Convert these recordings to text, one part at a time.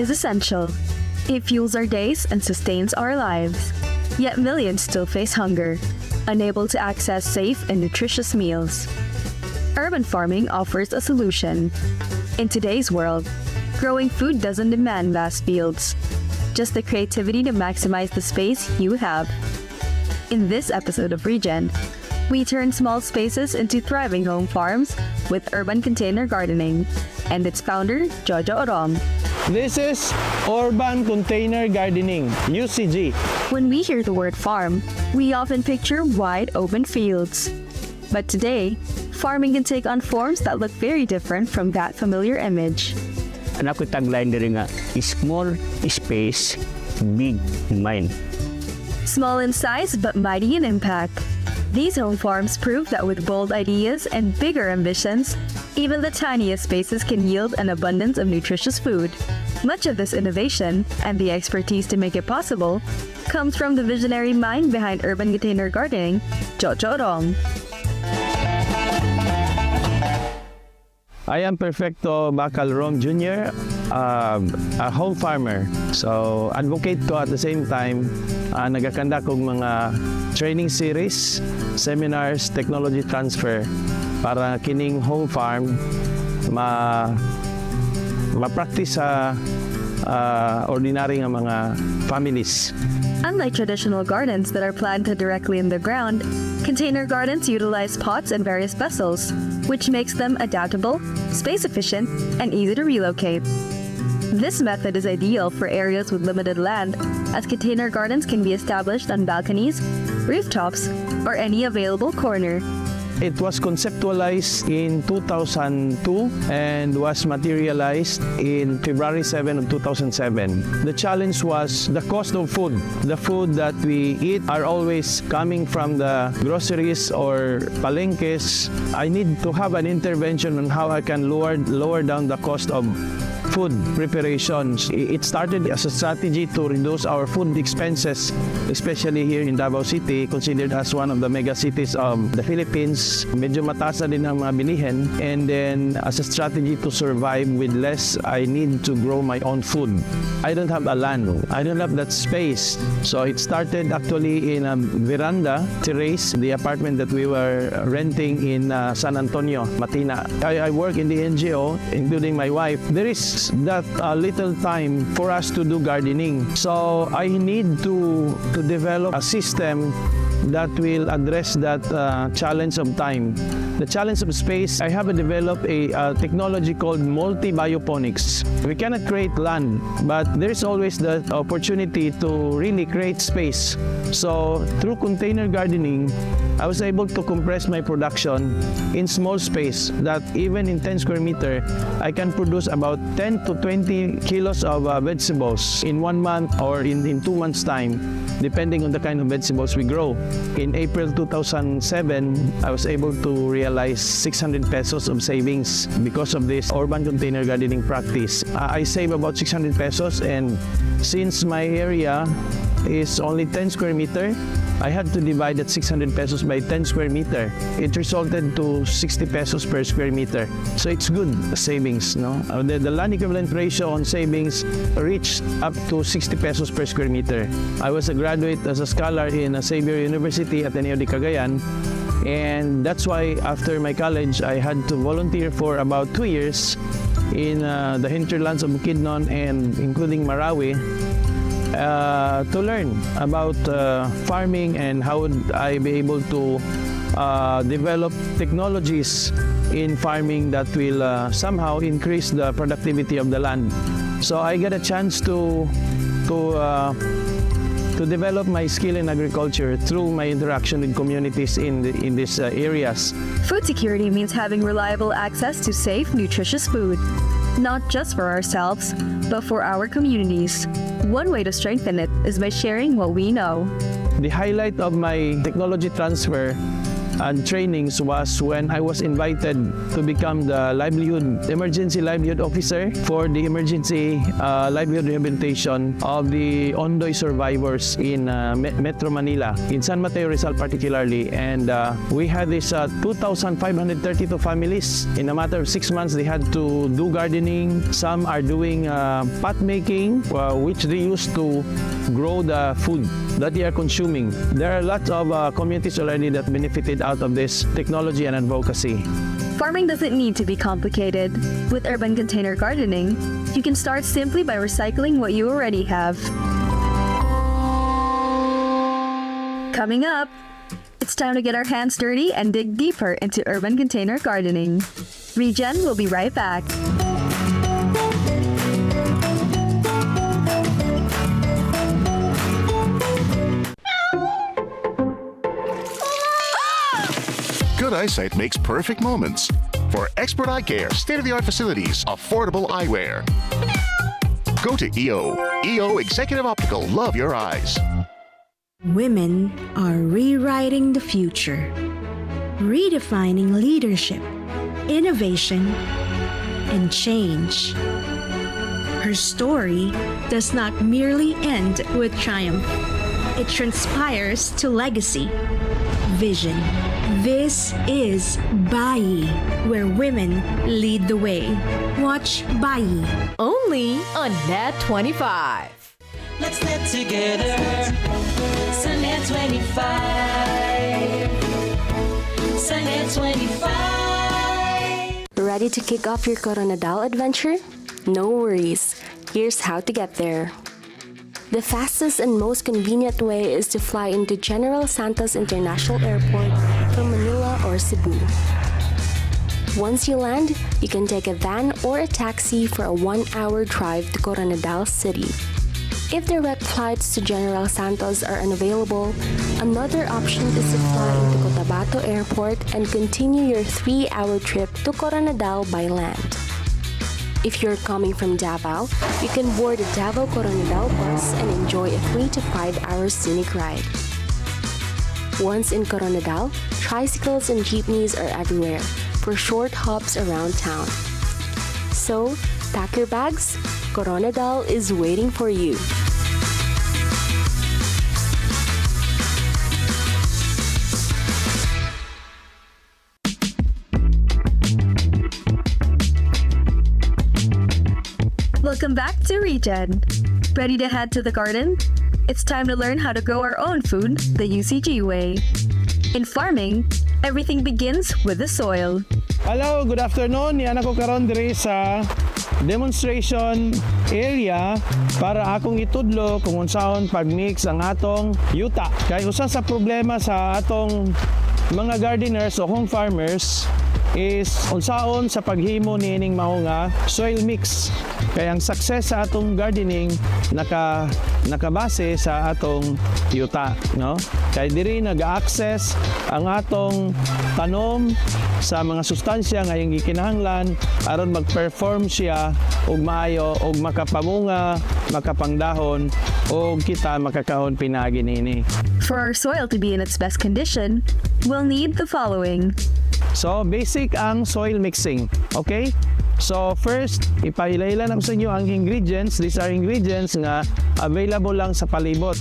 is essential. It fuels our days and sustains our lives. Yet millions still face hunger, unable to access safe and nutritious meals. Urban farming offers a solution. In today's world, growing food doesn't demand vast fields, just the creativity to maximize the space you have. In this episode of Regen, we turn small spaces into thriving home farms with urban container gardening, and its founder, Jojo Orom. This is Urban Container Gardening, UCG. When we hear the word farm, we often picture wide open fields. But today, farming can take on forms that look very different from that familiar image. Ang ako tagline diri nga, small space, big mind. Small in size but mighty in impact. These home farms prove that with bold ideas and bigger ambitions, even the tiniest spaces can yield an abundance of nutritious food. Much of this innovation, and the expertise to make it possible, comes from the visionary mind behind urban container gardening, Jojo Orom. I am Perfecto Bacal Rom Jr., a home farmer. So, advocate ko at the same time, nagakanda kong mga training series, seminars, technology transfer para kining home farm ma-practice sa ordinary nga mga families. Unlike traditional gardens that are planted directly in the ground, container gardens utilize pots and various vessels, which makes them adaptable, space-efficient, and easy to relocate. This method is ideal for areas with limited land, as container gardens can be established on balconies, rooftops, or any available corner. It was conceptualized in 2002 and was materialized in February 7 of 2007. The challenge was the cost of food. The food that we eat are always coming from the groceries or palenques. I need to have an intervention on how I can lower down the cost of food preparations. It started as a strategy to reduce our food expenses, especially here in Davao City, considered as one of the mega cities of the Philippines. Medyo mataas na din ang mga bilihin. And then, as a strategy to survive with less, I need to grow my own food. I don't have a land. I don't have that space. So it started actually in a veranda terrace, the apartment that we were renting in San Antonio, Matina. I work in the NGO, including my wife. There is that little time for us to do gardening. So I need to develop a system that will address that challenge of time. The challenge of space, I have developed a technology called multi-bioponics. We cannot create land, but there is always the opportunity to really create space. So through container gardening, I was able to compress my production in small space that even in 10 square meter, I can produce about 10 to 20 kilos of vegetables in 1 month or in 2 months' time, depending on the kind of vegetables we grow. In April 2007, I was able to realize 600 pesos of savings because of this urban container gardening practice. I save about 600 pesos, and since my area is only 10 square meter, I had to divide that 600 pesos by 10 square meter. It resulted to 60 pesos per square meter. So it's good savings, no? The land equivalent ratio on savings reached up to 60 pesos per square meter. I was a graduate as a scholar in Xavier University at Ateneo de Cagayan, and that's why after my college, I had to volunteer for about 2 years in the hinterlands of Bukidnon and including Marawi, to learn about farming and how would I be able to develop technologies in farming that will somehow increase the productivity of the land. So I get a chance to develop my skill in agriculture through my interaction with communities in these areas. Food security means having reliable access to safe, nutritious food, not just for ourselves, but for our communities. One way to strengthen it is by sharing what we know. The highlight of my technology transfer and trainings was when I was invited to become the emergency livelihood officer for the emergency livelihood rehabilitation of the Ondoy survivors in Metro Manila, in San Mateo Rizal particularly. And we had this 2,532 families. In a matter of 6 months, they had to do gardening. Some are doing pot making, which they use to grow the food that they are consuming. There are lots of communities already that benefited out of this technology and advocacy. Farming doesn't need to be complicated. With urban container gardening, you can start simply by recycling what you already have. Coming up, it's time to get our hands dirty and dig deeper into urban container gardening. Regen will be right back. Good eyesight makes perfect moments. For expert eye care, state-of-the-art facilities, affordable eyewear. Go to EO. EO Executive Optical. Love your eyes. Women are rewriting the future, redefining leadership, innovation, and change. Her story does not merely end with triumph. It transpires to legacy, vision. This is Bayi, where women lead the way. Watch Bayi. Only on Net 25. Let's knit together. Sunnet 25. Sunnet 25. Ready to kick off your Coronadal adventure? No worries. Here's how to get there. The fastest and most convenient way is to fly into General Santos International Airport from Manila or Cebu. Once you land, you can take a van or a taxi for a 1-hour drive to Coronadal City. If direct flights to General Santos are unavailable, another option is to fly into Cotabato Airport and continue your 3-hour trip to Coronadal by land. If you're coming from Davao, you can board a Davao Coronadal bus and enjoy a 3 to 5 hour scenic ride. Once in Coronadal, tricycles and jeepneys are everywhere for short hops around town. So, pack your bags. Coronadal is waiting for you. Welcome back to Regen. Ready to head to the garden? It's time to learn how to grow our own food the UCG way. In farming, everything begins with the soil. Hello, good afternoon. Yan ako karon diri sa demonstration area para akong itudlo kung unsaon pagmix ang atong yuta. Kay usa sa problema sa atong mga gardeners o home farmers is unsaon sa paghimo niining mao nga soil mix. Kaya ang success sa atong gardening nakabase sa atong yuta, no? Kaya diri nag-access ang atong tanom sa mga sustansya nga iyang gikinahanglan aron mag-perform siya og maayo og makapamunga, makapanggdahon og kita makakaon pinagi niini. For our soil to be in its best condition, we'll need the following. So, basic ang soil mixing. Okay? So, first, ipaila-ila na sa inyo ang ingredients. These are ingredients nga available lang sa palibot.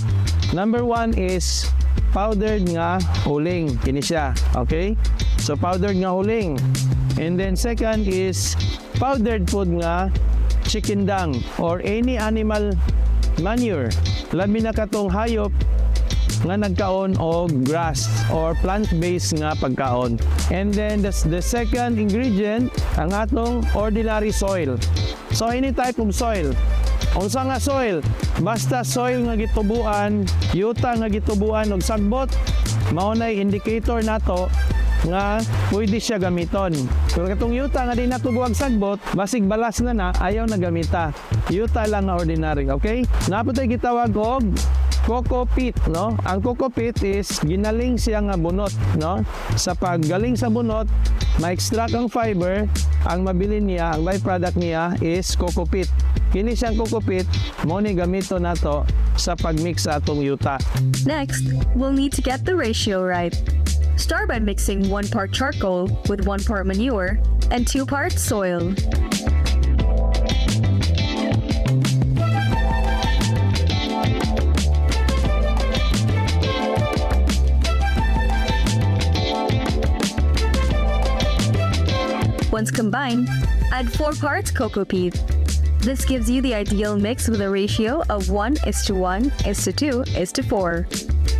Number 1 is powdered nga uling. Kini siya. Okay? So, powdered nga uling. And then, second is powdered food nga chicken dung or any animal manure. Labi na katong hayop nga nagkaon og grass or plant-based nga pagkaon. And then the second ingredient ang atong ordinary soil. So any type of soil. Unsa nga soil? Basta soil nga gitubuan, yuta nga gitubuan og sagbot, mao nay indicator nato nga pwede siya gamiton. Pero katong yuta nga di natubuag sagbot, basig balas na ayaw na gamita. Yuta lang nga ordinary, okay? Naputay gitawag og coco peat, no? Ang coco peat is ginaling siya nga bunot, no? Sa paggaling sa bunot, ma-extract ang fiber, ang mabilin niya, ang byproduct niya is coco peat. Kini siyang coco peat, mo ni gamito nato sa pagmix sa atong yuta. Next, we'll need to get the ratio right. Start by mixing 1 part charcoal with 1 part manure and 2 parts soil. Once combined, add 4 parts cocoa peat. This gives you the ideal mix with a ratio of 1:1:2:4.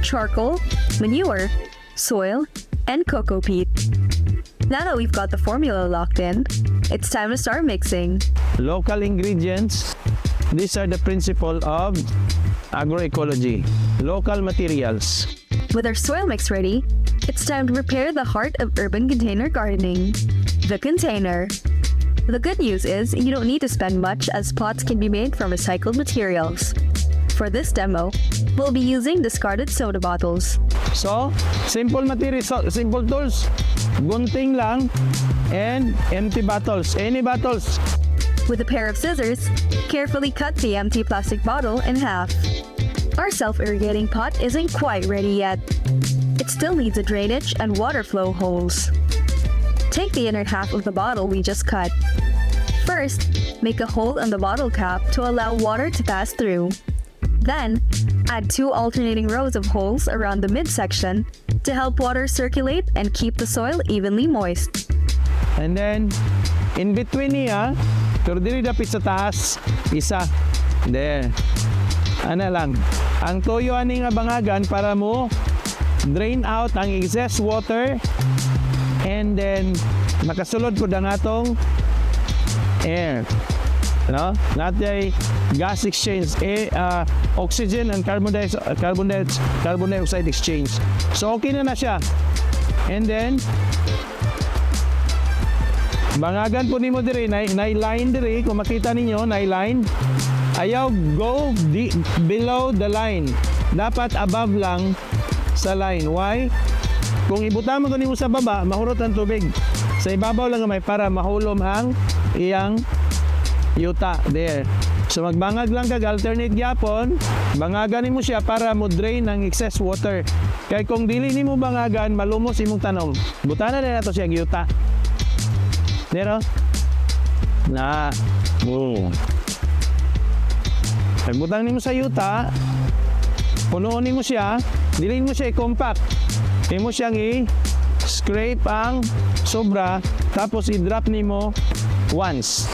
Charcoal, manure, soil, and cocoa peat. Now that we've got the formula locked in, it's time to start mixing. Local ingredients. These are the principle of agroecology. Local materials. With our soil mix ready, it's time to prepare the heart of urban container gardening, the container. The good news is you don't need to spend much as pots can be made from recycled materials. For this demo, we'll be using discarded soda bottles. So, simple materials, simple tools. Gunting lang and empty bottles. Any bottles. With a pair of scissors, carefully cut the empty plastic bottle in half. Our self-irrigating pot isn't quite ready yet. It still needs a drainage and water flow holes. Take the inner half of the bottle we just cut. First, make a hole in the bottle cap to allow water to pass through. Then, add 2 alternating rows of holes around the midsection to help water circulate and keep the soil evenly moist. And then, in between niya, pero dili dapit sa taas, isa. There. Ano lang. Ang toyo ani nga bangagan para mo drain out ang excess water and then makasulod po ang atong air. No? Not the gas exchange, oxygen and carbon dioxide exchange. So okay na siya. And then bangagan po nimo diri na line diri kung makita ninyo na line. Ayaw go below the line. Dapat above lang sa line. Why? Kung ibutan mo nimo sa baba, mahurot ang tubig. Sa ibabaw lang gamay para mahulom ang iyang yuta. There. So magbangag lang kag alternate gyapon, bangagan nimo siya para mo drain ang excess water. Kay kung dili nimo bangagan, malumos imong tanom. Butanan na nato siya yuta. Dero. Na. Pagbutang nimo sa yuta, punuon nimo siya, dili mo siya i-compact. Imo siyang i-scrape ang sobra, tapos i-drop nimo once.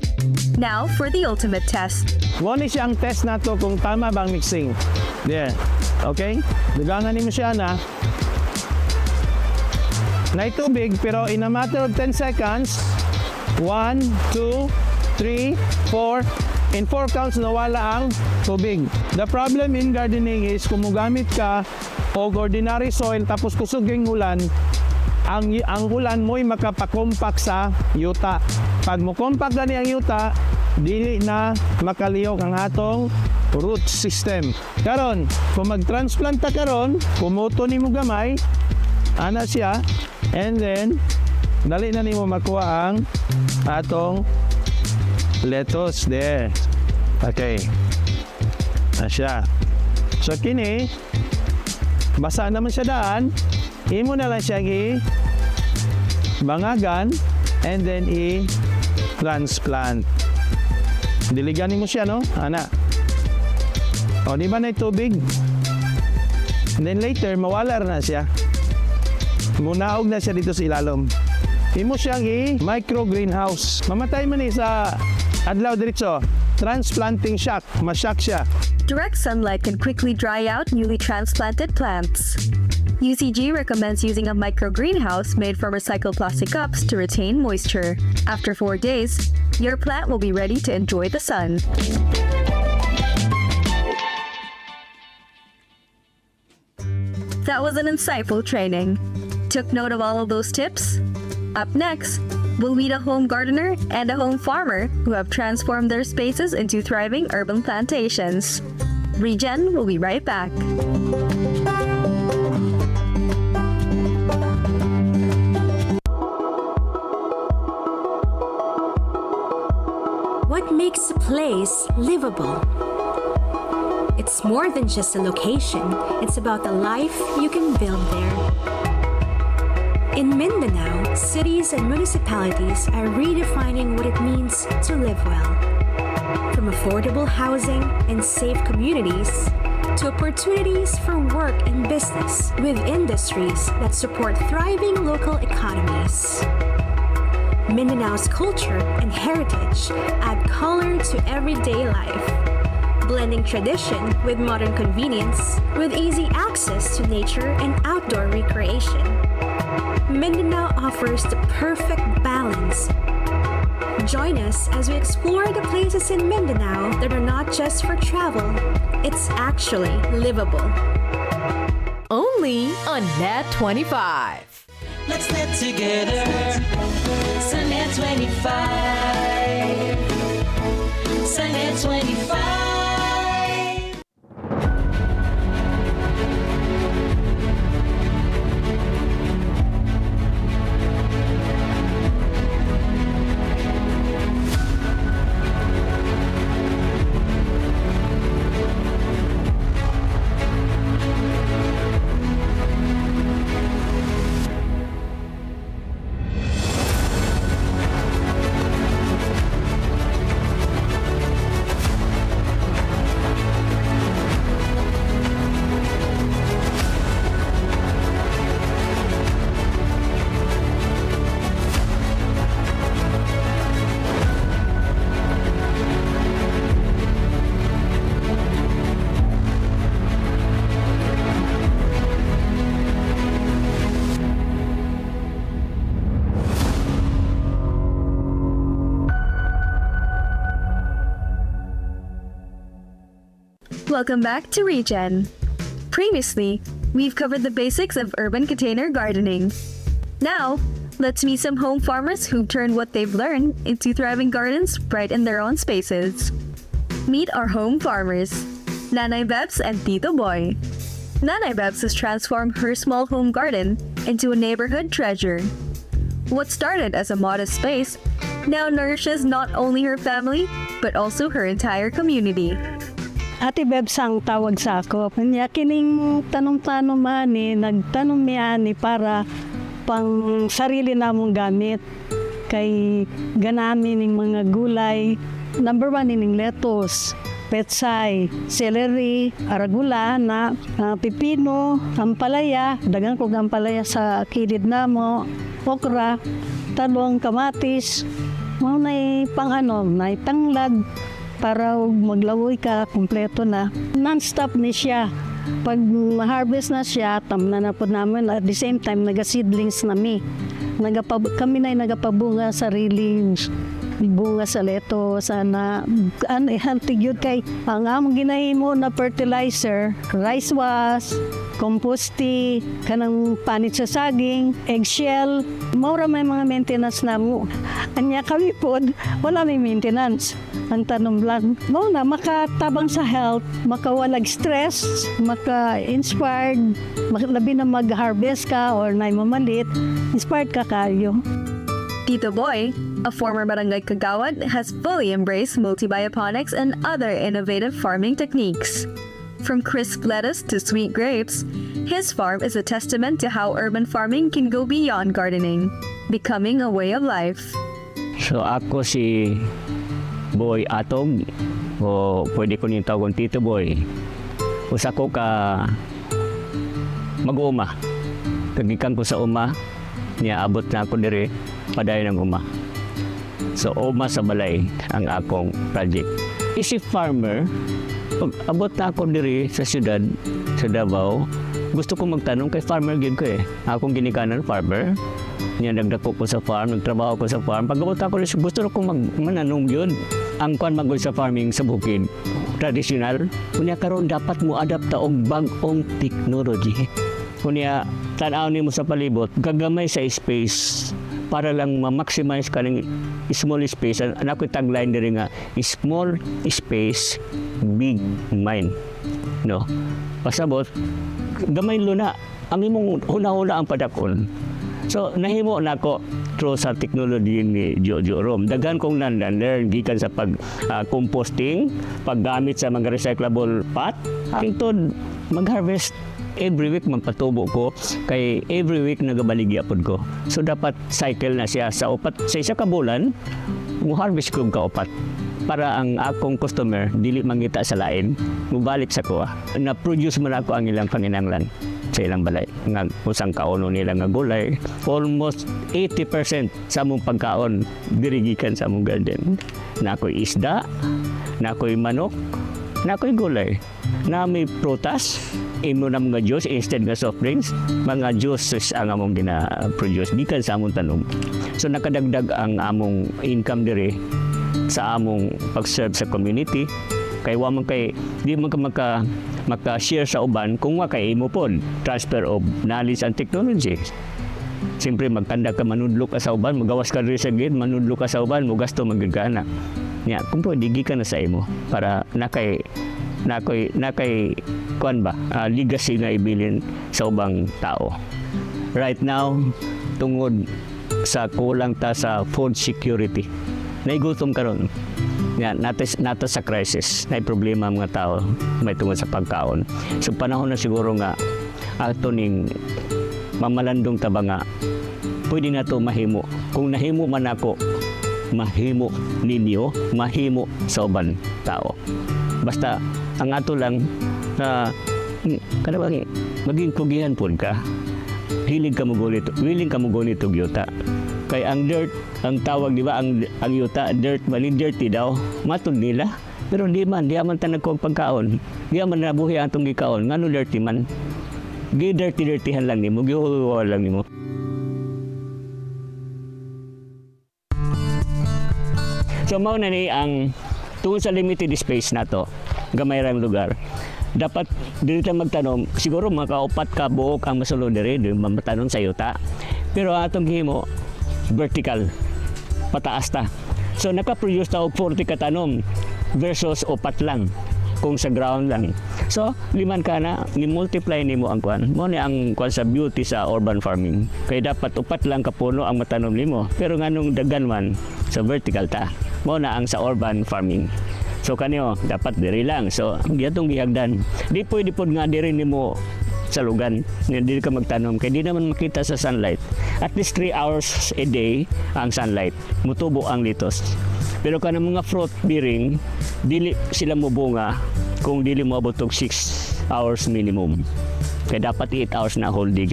Now for the ultimate test. Muna siya ang test nato kung tama ba ang mixing. There. Okay? Dugangan nimo siya na tubig, pero in a matter of 10 seconds, 1, 2, 3, 4, in 4 counts nawala ang tubig. The problem in gardening is kung mugamit ka o ordinary soil tapos kusog yung ulan, ang ulan mo'y makapakompak sa yuta. Pag mo compact gani ang yuta, dili na makaliyok ang atong root system. Karon, kung mag-transplant ta karon, kumuto nimo gamay, ana siya, and then dali na nimo makuha ang atong lettuce there. Okay. Na siya. So kini, basa naman siya daan, imo na lang siya bangagan and then transplant. Diligan mo siya, no? Ana. O, di ba na tubig? And then later, mawala na siya. Munaog na siya dito sa ilalom. Imo siyang micro greenhouse. Mamatay man sa adlaw diretso. Transplanting shock. Mashock siya. Direct sunlight can quickly dry out newly transplanted plants. UCG recommends using a micro greenhouse made from recycled plastic cups to retain moisture. After 4 days, your plant will be ready to enjoy the sun. That was an insightful training. Took note of all of those tips? Up next, we'll meet a home gardener and a home farmer who have transformed their spaces into thriving urban plantations. Regen will be right back. What makes a place livable? It's more than just a location. It's about the life you can build there. In Mindanao, cities and municipalities are redefining what it means to live well. From affordable housing and safe communities to opportunities for work and business with industries that support thriving local economies. Mindanao's culture and heritage add color to everyday life, blending tradition with modern convenience with easy access to nature and outdoor recreation. Mindanao offers the perfect balance. Join us as we explore the places in Mindanao that are not just for travel, it's actually livable. Only on Net 25. Let's net together. Sa net 25. Sa net 25. Welcome back to Regen. Previously, we've covered the basics of urban container gardening. Now, let's meet some home farmers who've turned what they've learned into thriving gardens right in their own spaces. Meet our home farmers, Nanay Bebs and Tito Boy. Nanay Bebs has transformed her small home garden into a neighborhood treasure. What started as a modest space now nourishes not only her family, but also her entire community. Ate Bebs ang tawag sa ako. Kanya kining tanong-tanong mani, nagtanong mi ani para pang sarili namong gamit. Kay ganami ning mga gulay. Number 1 ning lettuce, petsay, celery, arugula na pipino, ampalaya, dagan kog ampalaya sa kilid namo, okra, talong, kamatis, mao nay pang nay tanglad para maglawoy ka, kumpleto na. Non-stop ni siya. Pag ma-harvest na siya, tamna na po namin. At the same time, naga-seedlings nami. Kami na nagapabunga sarili bunga sa leto. Sana, hantig yun kay ang among ginahimo na fertilizer, rice wash, composti, kanang panit sa saging, eggshell. Maura may mga maintenance na mo. Anya kami po, wala may maintenance. Ang tanong lang, na makatabang sa health, makawalag stress, maka-inspired, labi na mag-harvest ka or na mamalit, inspired ka kayo. Tito Boy, a former barangay kagawad, has fully embraced multi-bioponics and other innovative farming techniques. From crisp lettuce to sweet grapes, his farm is a testament to how urban farming can go beyond gardening, becoming a way of life. So ako si Boy Atog, o pwede ko niyong tawag Tito Boy. Usa ko ka mag-uma. Kagikan ko sa uma, niya abot na ako dire, padayon ng uma. So uma sa balay ang akong project. Isip farmer, pag abot na ako dire sa syudad, sa Davao, gusto ko magtanong kay farmer gid ko eh. Akong ginikanan farmer. Niya nagdako ko sa farm, nagtrabaho ko sa farm. Pag abot ako dire, gusto ko mananong yun. Ang kwan magul sa farming sa bukid, traditional, kunya karon dapat mo adapta og bag-ong technology. Kunya tan-aw nimo sa palibot, gagamay sa space para lang ma-maximize kaning small space. Ana ko tagline diri nga, small space, big mind. No. Pasabot gamay luna ang imong huna-huna ang padakon. So nahimo nako through sa technology ni Jojo Rom. Daghan kong learn gikan sa pag composting, paggamit sa mga recyclable pot, hangtod mag-harvest every week magpatubo ko kay every week nagabaligya pod ko. So dapat cycle na siya sa upat sa isa ka bulan mo harvest ko ka upat para ang akong customer dili mangita sa lain mubalik sa kuha na produce man ako ang ilang panginanglan sa ilang balay nga usang kaono nila nga gulay almost 80% sa among pagkaon dirigikan sa among garden na ako'y isda na ako'y manok na ako'y gulay na may prutas imo na mga juice instead nga soft drinks mga juices ang among gina-produce gikan sa among tanom so nakadagdag ang among income diri sa among pag-serve sa community kay wa man kay di man ka maka-share sa uban kung wa kay imo pod transfer of knowledge and technology. Siyempre magkanda ka manudlo ka sa uban, magawas ka diri sa gid, manudlo ka sa uban, mo gasto magagana. Nya kung pwede gi ka na sa imo para nakay kuan ba legacy nga ibilin sa ubang tao. Right now tungod sa kulang ta sa food security. Naigutom karon. Yan, nato sa crisis, na problema ang mga tao may tungod sa pagkaon. So panahon na siguro nga ato ning mamalandong taba nga pwede na to mahimo. Kung nahimo man ako, mahimo ninyo, mahimo sa uban tao. Basta ang ato lang na kanabang maging kugihan pud ka. Hilig ka mo gunit, willing ka mo gunit og yuta. Kay ang dirt, ang tawag di ba ang yuta, dirt, mali dirty daw. Matod nila. Pero di man tanag kong pagkaon. Di man nabuhi ang itong gikaon. Ngano dirty man? Dirty-dirtyhan lang nimo, gihuhuwa lang nimo. So mao na ni ang tungod sa limited space na to, gamay rang lugar. Dapat dito magtanom, siguro makaupat ka buok ang masulod diri, matanom sa yuta. Pero atong gihimo vertical, pataas ta. So naka-produce ta og 40 katanom versus upat lang kung sa ground lang. So liman ka na, ni-multiply nimo ang kwan. Mo ni ang kwan sa beauty sa urban farming. Kaya dapat upat lang ka puno ang matanom nimo. Pero nganong daghan man sa vertical ta. Mo na ang sa urban farming. So kanyo dapat diri lang. So giyatong gihagdan. Di pwede pod nga diri nimo sa lugan, hindi ka magtanom kaya di naman makita sa sunlight. At least 3 hours a day ang sunlight, mutubo ang litos. Pero kanang mga fruit bearing, dili sila mubunga kung dili mo abot og 6 hours minimum. Kaya dapat 8 hours na whole day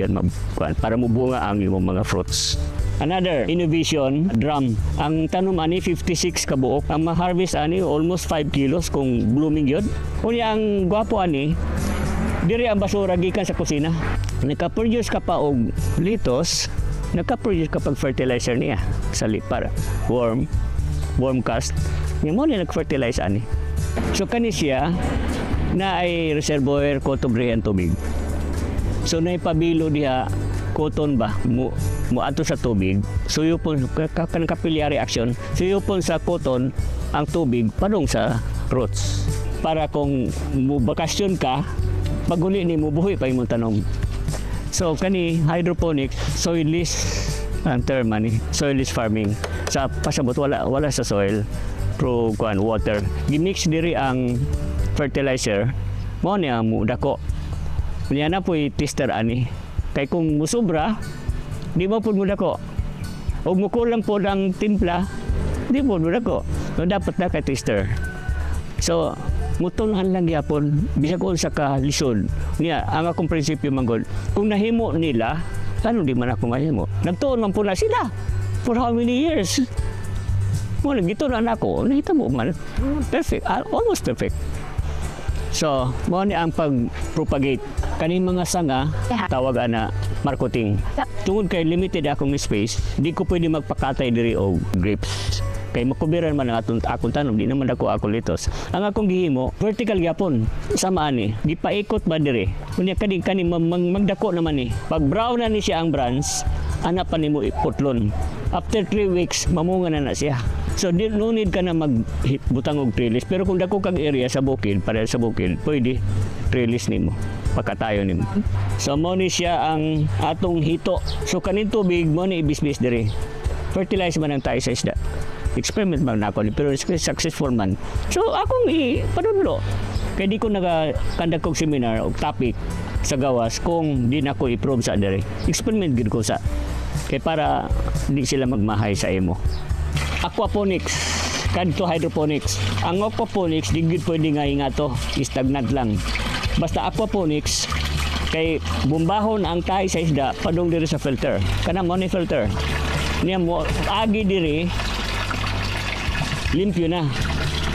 para mubunga ang imong mga fruits. Another innovation, drum. Ang tanom ani 56 ka buok, ang ma-harvest ani almost 5 kilos kung blooming yun. Unya ang gwapo ani, diri ang basura gikan sa kusina. Naka-produce ka pa og litos, naka-produce ka pag fertilizer niya sa para worm cast. Nga mo ni nag-fertilize ani. So kani siya na ay reservoir kotobre ang tubig. So na ipabilo diha cotton ba mo ato sa tubig. So yupon kanang capillary action. So yupon sa cotton ang tubig padung sa roots. Para kung mo bakasyon ka paguli ni mo buhi pa imong tanom. So kani hydroponics, soilless ang term ani, soilless farming. Sa pasabot wala sa soil pro kuan water. Gimix diri ang fertilizer mo niya mo dako. Niya na po'y tester ani. Kay kung musobra, di mo pud mo dako. Og mo kulang po ang timpla, di mo dako. So dapat na kay tester. So mutunhan lang yapon bisag unsa ka lisod niya ang akong prinsipyo manggod kung nahimo nila ano di man ako mahimo nagtuon man pula sila for how many years mo nagituon ako nahitabo man perfect almost perfect. So mo ni ang pag-propagate kaning mga sanga tawag ana marketing tungod kay limited akong space di ko pwede magpakatay diri og grapes. Kay makubiran man ang akong tanom, di naman ako litos. Ang akong gihimo, vertical gyapon. Sama ani, gipaikot ba dire? Kunya kani magdako naman ni. Pag brown na ni siya ang branch, ana pa nimo iputlon. After 3 weeks, mamunga na siya. So no need ka na magbutang og trellis. Pero kung dako kag area sa bukid, para sa bukid, pwede trellis nimo. Pagkatayo nimo. So mo ni siya ang atong hito. So kanin tubig mo ni ibisbis dire. Fertilize man ang tayo sa isda. Experiment man ako pero successful man. So akong ipadudlo. Kaya di ko nagakandak kong seminar o topic sa gawas kung di na ko i-prove sa dere. Experiment gid ko sa kay para di sila magmahay sa imo. Aquaponics kadto hydroponics. Ang aquaponics di gid pwede nga ingato, stagnant lang. Basta aquaponics kay bumbahon ang tahi sa isda padung diri sa filter. Kana mo ni filter. Niya mo agi diri limpyo na.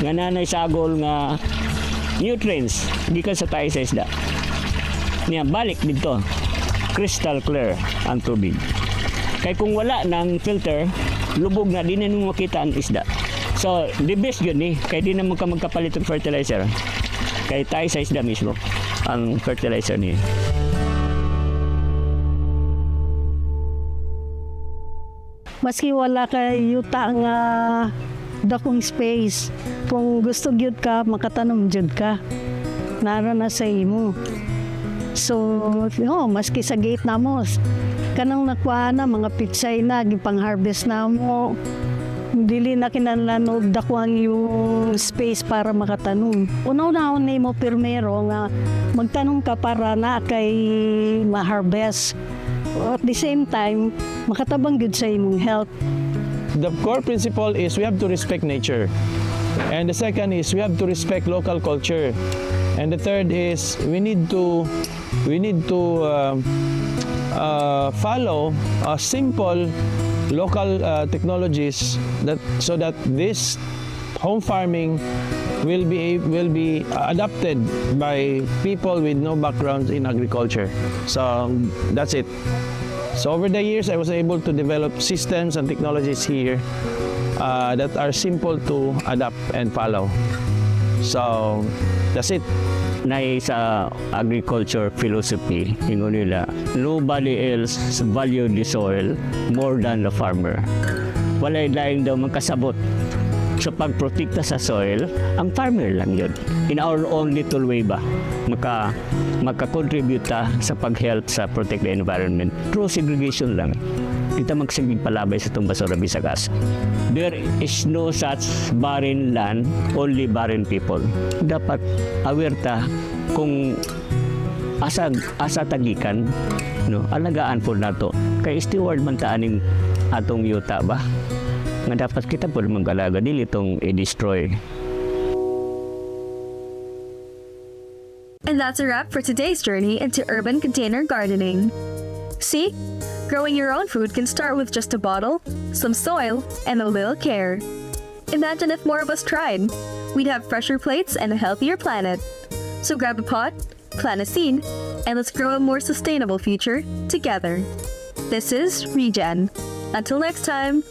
Nga nanay sagol nga nutrients gikan sa tahi sa isda. Niya balik dito. Crystal clear ang tubig. Kay kung wala ng filter, lubog na di na nimo makita ang isda. So, the best yun kay di naman ka magkapalit ng fertilizer. Kay tayo sa isda mismo ang fertilizer niya. Maski wala kay yuta nga dakong space, kung gusto gyud ka makatanom jud ka. Nara na sa imo. So, maski sa gate na mo, kanang nakuha na mga pitsay na gipang-harvest na mo. Dili na kinahanglan og dakwang yung space para makatanom. Una-una mo pirmero nga magtanong ka para na kay ma-harvest. At the same time, makatabang gud sa imong health. The core principle is we have to respect nature. And the second is we have to respect local culture. And the third is we need to follow simple local technologies so that this home farming will be adopted by people with no background in agriculture. So that's it. So over the years, I was able to develop systems and technologies here that are simple to adapt and follow. So that's it. Sa agriculture philosophy, ingon nila, nobody else value the soil more than the farmer. Walay laing daw magkasabot sa pagprotekta sa soil, ang farmer lang yun. In our own little way ba, maka-contribute sa pag-help sa protect the environment through segregation lang. Kita magsaging palabay sa itong basura bisag asa. There is no such barren land, only barren people. Dapat aware ta kung asa tagikan, no, alagaan po nato. Kay steward man ta aning atong yuta ba? Nga dapat kita po mag-alaga, dili itong i-destroy. And that's a wrap for today's journey into urban container gardening. See? Growing your own food can start with just a bottle, some soil, and a little care. Imagine if more of us tried. We'd have fresher plates and a healthier planet. So grab a pot, plant a seed, and let's grow a more sustainable future together. This is Regen. Until next time.